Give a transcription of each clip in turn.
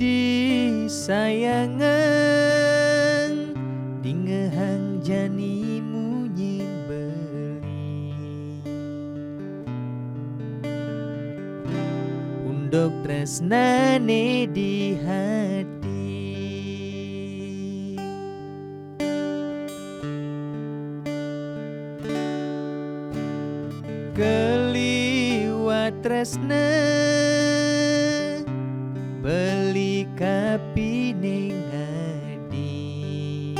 disayangan dingehang jani munyin beli undok tresnane di hati keliwat tresna beli kapining adi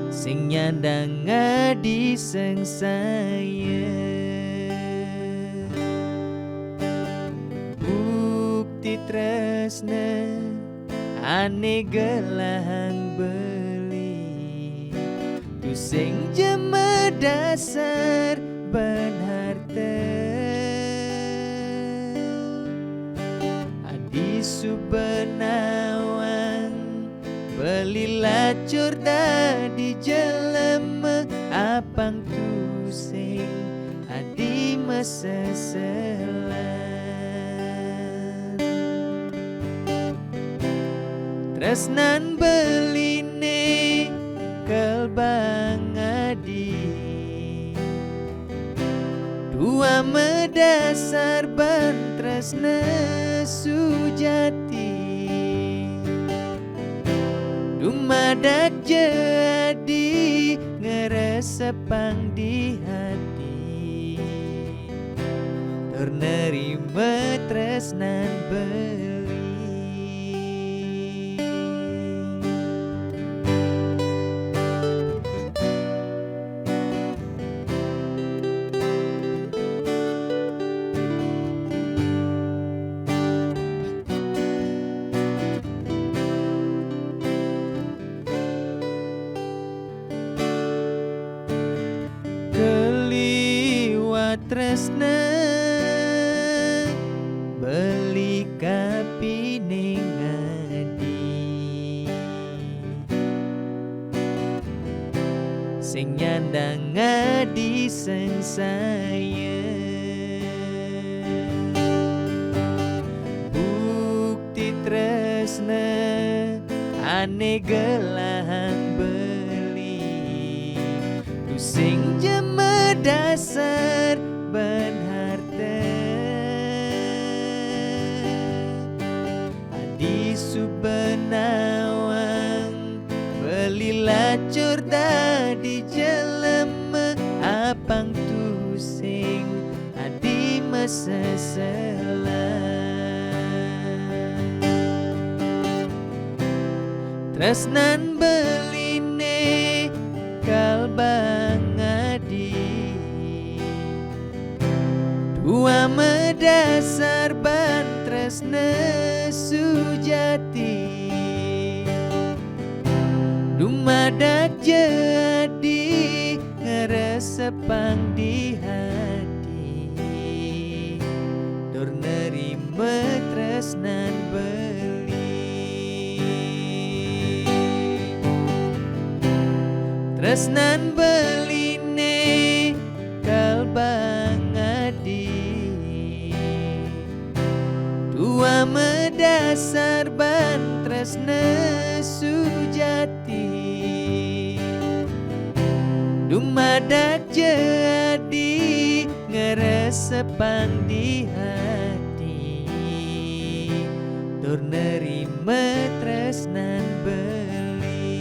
sing nyandang adi sengsaya bukti tresna ane gelang beli tu sing jema dasar ban harta adi subenawang beli lacur di jelema apang tu sing adi meseselan tresnan beline kelbang adi dua medasar ban tresna sujati dumadak jadi ngeresepang di hati ternerima tresnan beli keliwat tresna beli kapining adi sing nyandang adi sengsaya bukti tresna ane gelang beli tu sing jema dasar ban harta adi subenawang beli lacur di jelema apang tu sing adi meseselan tresnan beline kalbang adi dua medasar ban tresna sujati dumadak jadi ngeresepang di hati dur nerima tresnan beli tresnan beline kalbang adi dua medasar ban tresna sujati dumadak jadi ngeresepang di hati tur nerima tresnan beli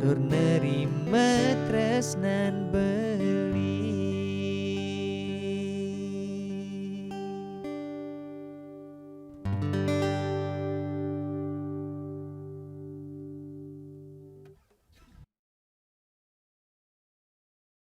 tur nerima tresnan beli